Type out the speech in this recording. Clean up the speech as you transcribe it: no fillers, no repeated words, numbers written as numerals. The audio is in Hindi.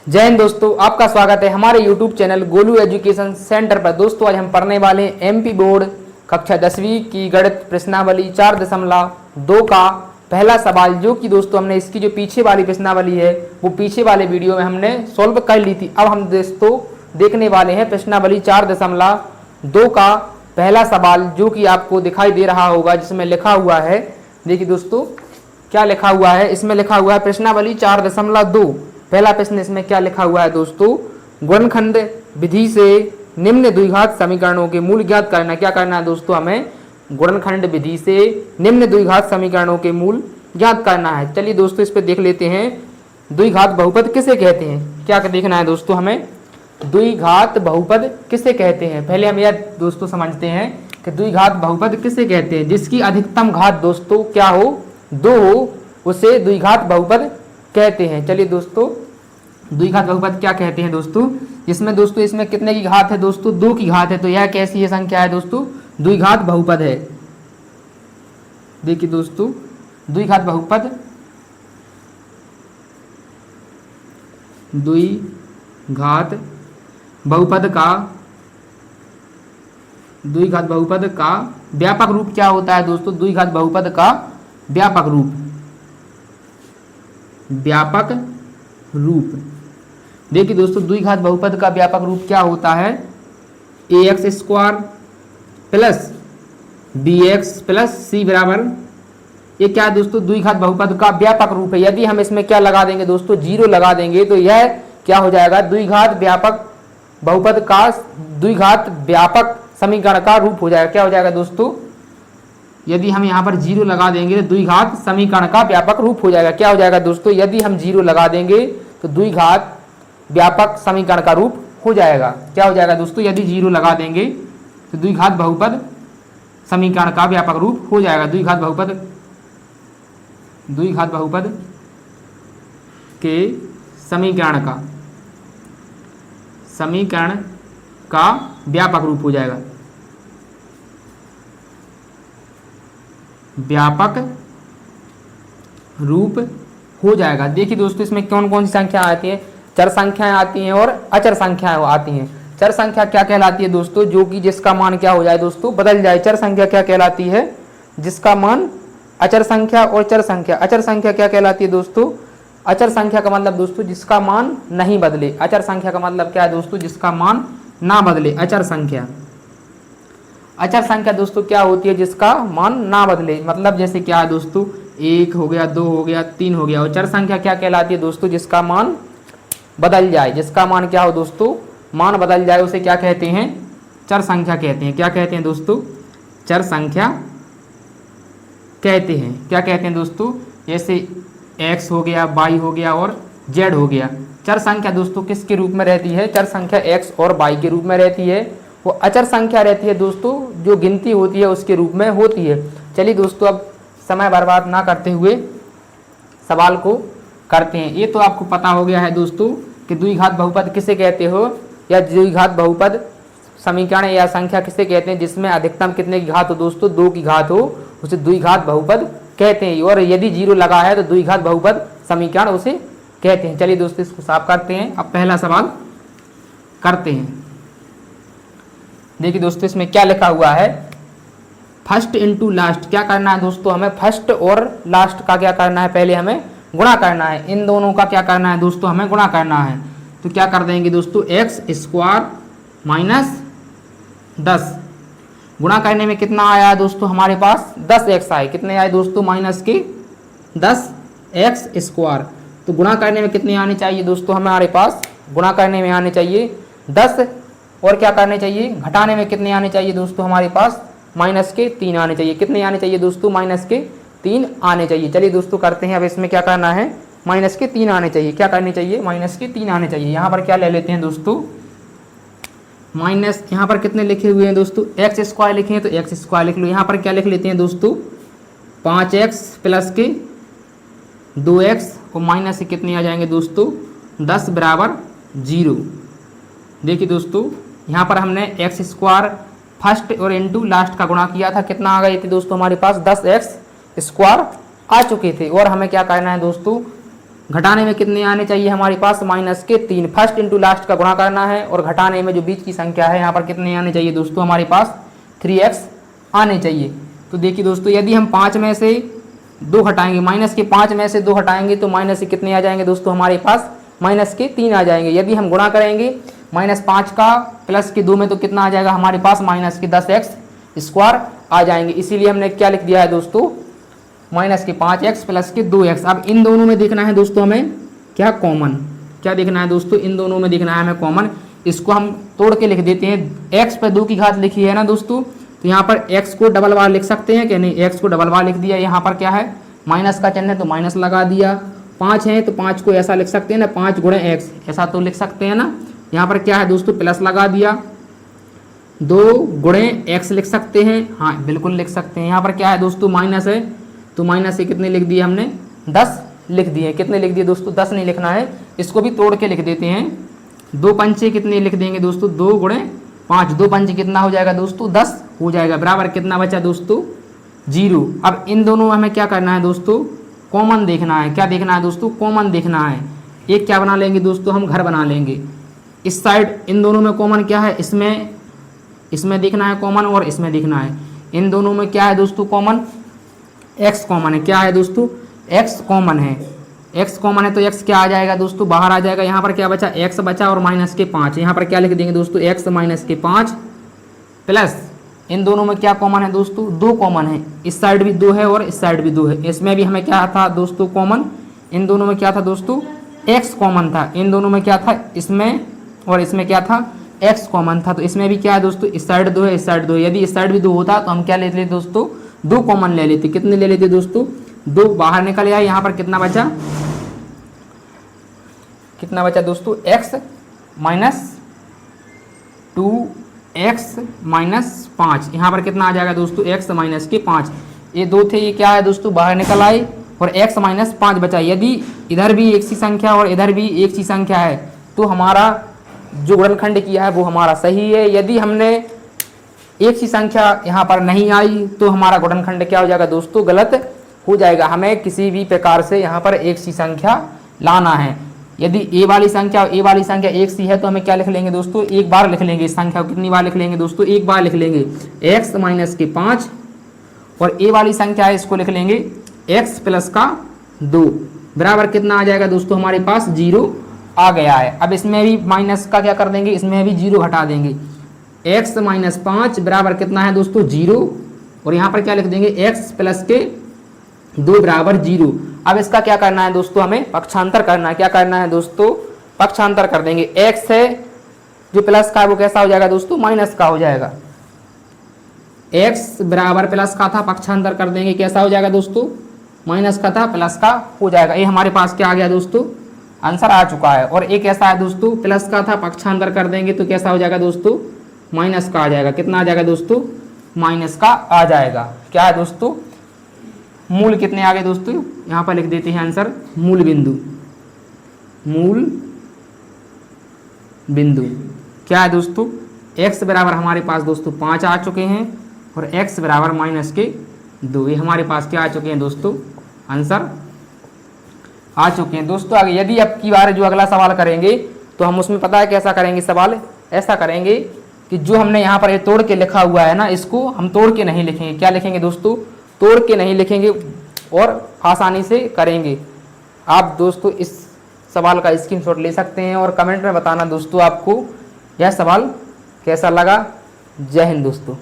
जय हिंद दोस्तों, आपका स्वागत है हमारे YouTube channel Golu education centre पर। दोस्तों आज हम पढ़ने वाले हैं एमपी बोर्ड कक्षा 10वीं की गणित प्रश्नावली 4.2 का पहला सवाल, जो कि दोस्तों हमने इसकी जो पीछे वाली प्रश्नावली है वो पीछे वाले वीडियो में हमने सॉल्व कर ली थी। अब हम दोस्तों देखने वाले हैं प्रश्नावली 4.2 का पहला सवाल, जो कि आपको दिखाई दे रहा होगा, जिसमें लिखा हुआ है, देखिए दोस्तों क्या लिखा हुआ है। इसमें लिखा हुआ है प्रश्नावली 4.2। पहला प्रश्न इसमें क्या लिखा हुआ है दोस्तों, गुणनखंड विधि से निम्न द्विघात समीकरणों के मूल ज्ञात करना। क्या करना है दोस्तों, हमें गुणनखंड विधि से निम्न द्विघात समीकरणों के मूल ज्ञात करना है। चलिए दोस्तों इस पे देख लेते हैं, द्विघात बहुपद किसे कहते हैं। क्या देखना है दोस्तों, हमें द्विघात बहुपद किसे कहते हैं। पहले हम यह दोस्तों समझते हैं कि द्विघात बहुपद किसे कहते हैं। जिसकी अधिकतम घात दोस्तों क्या हो, 2 हो, उसे द्विघात बहुपद कहते हैं। चलिए दोस्तों द्विघात बहुपद क्या कहते हैं दोस्तों, इसमें दोस्तों इसमें कितने की घात है दोस्तों, 2 की घात है, तो यह कैसी है संख्या है दोस्तों, द्विघात बहुपद है। देखिए दोस्तों द्विघात बहुपद द्विघात बहुपद का व्यापक रूप क्या होता है दोस्तों, द्विघात बहुपद का व्यापक रूप। देखिए दोस्तों द्विघात बहुपद का व्यापक रूप क्या होता है, ax² plus bx plus c बराबर, ये क्या है दोस्तों, द्विघात बहुपद का व्यापक रूप है। यदि हम इसमें क्या लगा देंगे दोस्तों, 0 लगा देंगे, तो यह क्या हो जाएगा, द्विघात व्यापक बहुपद का द्विघात व्यापक समीकरण का रूप हो जाएगा। क्या हो जाएगा दोस्तों, यदि हम यहाँ पर 0 लगा देंगे तो द्विघात समीकरण का व्यापक रूप हो जाएगा। क्या हो जाएगा दोस्तों, यदि हम 0 लगा देंगे तो द्विघात व्यापक समीकरण का रूप हो जाएगा। क्या हो जाएगा दोस्तों, यदि 0 लगा देंगे तो द्विघात बहुपद समीकरण का व्यापक रूप हो जाएगा। द्विघात बहुपद के समीकरण का व्यापक रूप हो जाएगा, व्यापक रूप हो जाएगा। देखिए दोस्तों इसमें कौन कौन सी संख्या आती है, चर संख्याएं आती हैं और अचर संख्याएं आती हैं। चर संख्या क्या कहलाती है दोस्तों, जो कि जिसका मान क्या हो जाए दोस्तों, बदल जाए। चर संख्या क्या कहलाती है, जिसका मान, अचर संख्या और चर संख्या। अचर संख्या क्या कहलाती है दोस्तों, अचर संख्या का मतलब दोस्तों जिसका मान नहीं बदले। अचर संख्या का मतलब क्या है दोस्तों, जिसका मान ना बदले। अचर संख्या दोस्तों क्या होती है, जिसका मान ना बदले। मतलब जैसे क्या है दोस्तों, 1 हो गया, 2 हो गया, 3 हो गया। और चर संख्या क्या कहलाती है दोस्तों, जिसका मान बदल जाए। जिसका मान क्या हो दोस्तों, मान बदल जाए, उसे क्या कहते हैं, चर संख्या कहते हैं। क्या कहते हैं दोस्तों, चर संख्या कहते हैं। क्या कहते हैं दोस्तों, जैसे x हो गया, y हो गया और z हो गया। चर संख्या दोस्तों किसके रूप में रहती है, चर संख्या x और y के रूप में रहती है। वो अचर संख्या रहती है दोस्तों, जो गिनती होती है उसके रूप में होती है। चलिए दोस्तों अब समय बर्बाद ना करते हुए सवाल को करते हैं। ये तो आपको पता हो गया है दोस्तों कि द्विघात बहुपद किसे कहते हो, या द्विघात बहुपद समीकरण या संख्या किसे कहते हैं जिसमें अधिकतम कितने की घात हो दोस्तों, 2 की घात हो, उसे द्विघात बहुपद कहते हैं। और यदि 0 लगा है तो द्विघात बहुपद समीकरण उसे कहते हैं। चलिए दोस्तों इसको साफ करते हैं। अब पहला सवाल करते हैं। देखिए दोस्तों इसमें क्या लिखा हुआ है, फर्स्ट इंटू लास्ट। क्या करना है दोस्तों, हमें फर्स्ट और लास्ट का क्या करना है, पहले हमें गुणा करना है। इन दोनों का क्या करना है दोस्तों, हमें गुणा करना है। तो क्या कर देंगे दोस्तों, x² माइनस 10। गुणा करने में कितना आया दोस्तों, हमारे पास 10x आए। कितने आए दोस्तों, माइनस के 10x²। तो गुणा करने में कितने आने चाहिए दोस्तों, हमारे पास गुणा करने में आने चाहिए 10, और क्या करने चाहिए, घटाने में कितने आने चाहिए दोस्तों, हमारे पास माइनस के 3 आने चाहिए। कितने आने चाहिए दोस्तों, माइनस के 3 आने चाहिए। चलिए दोस्तों करते हैं। अब इसमें क्या करना है, माइनस के 3 आने चाहिए। क्या करनी चाहिए, माइनस के 3 आने चाहिए। यहाँ पर क्या ले लेते हैं दोस्तों, माइनस, यहाँ पर कितने लिखे हुए हैं दोस्तों, x² लिखे हैं तो x² लिख लो। यहाँ पर क्या लिख लेते हैं दोस्तों, 5x प्लस के 2x और माइनस से कितने आ जाएंगे दोस्तों, 10 बराबर 0। देखिए दोस्तों यहाँ पर हमने x² फर्स्ट और इंटू लास्ट का गुणा किया था, कितना आ गए थे दोस्तों, हमारे पास 10x² आ चुके थे। और हमें क्या करना है दोस्तों, घटाने में कितने आने चाहिए हमारे पास, माइनस के 3। फर्स्ट इंटू लास्ट का गुणा करना है और घटाने में जो बीच की संख्या है यहाँ पर कितने आने चाहिए दोस्तों, हमारे पास 3x आने चाहिए। तो देखिए दोस्तों, यदि हम 5 में से 2 हटाएंगे, माइनस के 5 में से 2 हटाएंगे तो माइनस के कितने आ जाएंगे दोस्तों, हमारे पास माइनस के 3 आ जाएंगे। यदि हम गुणा करेंगे -5 का प्लस के 2 में तो कितना आ जाएगा हमारे पास, माइनस के 10x स्क्वायर आ जाएंगे। इसीलिए हमने क्या लिख दिया है दोस्तों, माइनस के 5x प्लस के 2x। अब इन दोनों में देखना है दोस्तों हमें क्या कॉमन, क्या देखना है दोस्तों, इन दोनों में देखना है हमें कॉमन। इसको हम तोड़ के लिख देते हैं। x पे 2 की घात लिखी है ना दोस्तों, तो यहाँ पर x को डबल बार लिख सकते हैं कि नहीं, x को डबल बार लिख दिया। यहाँ पर क्या है, माइनस का चिन्ह है तो माइनस लगा दिया। 5 है तो 5 को ऐसा लिख सकते हैं ना, 5 गुणे x, ऐसा तो लिख सकते हैं ना। यहाँ पर क्या है दोस्तों, प्लस लगा दिया, 2 गुणे x लिख सकते हैं, हाँ बिल्कुल लिख सकते हैं। यहाँ पर क्या है दोस्तों, माइनस है तो माइनस से कितने लिख दिए हमने, 10 लिख दिए। कितने लिख दिए दोस्तों, 10 नहीं लिखना है, इसको भी तोड़ के लिख देते हैं। 2 पंचे कितने लिख देंगे दोस्तों, 2 गुणे 5, 2 पंचे कितना हो जाएगा दोस्तों, 10 हो जाएगा, बराबर कितना बचा दोस्तों, 0। अब इन दोनों में हमें क्या करना है दोस्तों, कॉमन देखना है। क्या देखना है दोस्तों, कॉमन देखना है। एक क्या बना लेंगे दोस्तों, हम घर बना लेंगे। इस साइड इन दोनों में कॉमन क्या है, इसमें देखना है कॉमन और इसमें देखना है। इन दोनों में क्या है दोस्तों कॉमन, x कॉमन है। क्या है दोस्तों, x कॉमन है। x कॉमन है तो x क्या आ जाएगा दोस्तों, बाहर आ जाएगा। यहाँ पर क्या बचा, x बचा और माइनस के 5। यहाँ पर क्या लिख देंगे दोस्तों, x माइनस के 5 प्लस, इन दोनों में क्या कॉमन है दोस्तों, 2 कॉमन है। इस साइड भी 2 है और इस साइड भी 2 है। इसमें भी हमें क्या था दोस्तों कॉमन, इन दोनों में क्या था दोस्तों, x कॉमन था। इन दोनों में क्या था, इसमें और इसमें क्या था, x कॉमन था। तो इसमें भी क्या है दोस्तों, इस साइड 2 है, इस साइड 2 है। यदि इस साइड भी 2 होता तो हम क्या लेते दोस्तों, 2 कॉमन ले लेते। कितने ले लेते दोस्तों, 2 बाहर निकल आए। यहाँ पर कितना बचा, कितना बचा दोस्तों, x माइनस 2x माइनस 5। यहाँ पर कितना आ जाएगा दोस्तों, x माइनस के 5। ये 2 थे, ये क्या है दोस्तों, बाहर निकल आए और x माइनस 5 बचा। यदि इधर भी एक सी संख्या और इधर भी एक सी संख्या है तो हमारा जो गुणनखंड किया है वो हमारा सही है। यदि हमने एक सी संख्या यहाँ पर नहीं आई तो हमारा गुणनखंड क्या हो जाएगा दोस्तों, गलत हो जाएगा। हमें किसी भी प्रकार से यहाँ पर एक सी संख्या लाना है। यदि a वाली संख्या और a वाली संख्या एक सी है तो हमें क्या लिख लेंगे दोस्तों, एक बार लिख लेंगे। इस संख्या को कितनी बार लिख लेंगे दोस्तों, एक बार लिख लेंगे। x माइनस के 5 और a वाली संख्या है, इसको लिख लेंगे x प्लस का 2, बराबर कितना आ जाएगा दोस्तों, हमारे पास 0 आ गया है। अब इसमें भी माइनस का क्या कर देंगे, इसमें भी 0 घटा देंगे। x माइनस 5 बराबर कितना है दोस्तों, 0। और यहाँ पर क्या लिख देंगे, x प्लस के 2 बराबर 0। अब इसका क्या करना है दोस्तों, हमें पक्षांतर करना है। क्या करना है दोस्तों, पक्षांतर कर देंगे। x है जो प्लस का है वो कैसा हो जाएगा दोस्तों, माइनस का हो जाएगा। x बराबर प्लस का था, पक्षांतर कर देंगे, कैसा हो जाएगा दोस्तों, माइनस का था प्लस का हो जाएगा। ये हमारे पास क्या आ गया दोस्तों, आंसर आ चुका है। और एक ऐसा है दोस्तों, प्लस का था, पक्षांतर कर देंगे तो कैसा हो जाएगा दोस्तों, माइनस का आ जाएगा। कितना आ जाएगा दोस्तों, माइनस का आ जाएगा। क्या है दोस्तों, मूल कितने आ गए दोस्तों, यहाँ पर लिख देते हैं आंसर, मूल बिंदु। मूल बिंदु क्या है दोस्तों, x बराबर हमारे पास दोस्तों 5 आ चुके हैं और x बराबर माइनस के 2। ये हमारे पास क्या आ चुके हैं दोस्तों, आंसर आ चुके हैं दोस्तों। आगे यदि अब की बार जो अगला सवाल करेंगे तो हम उसमें पता है कैसा करेंगे सवाल, ऐसा करेंगे कि जो हमने यहाँ पर ये तोड़ के लिखा हुआ है ना, इसको हम तोड़ के नहीं लिखेंगे। क्या लिखेंगे दोस्तों, तोड़ के नहीं लिखेंगे और आसानी से करेंगे। आप दोस्तों इस सवाल का स्क्रीनशॉट ले सकते हैं और कमेंट में बताना दोस्तों आपको यह सवाल कैसा लगा। जय हिंद दोस्तों।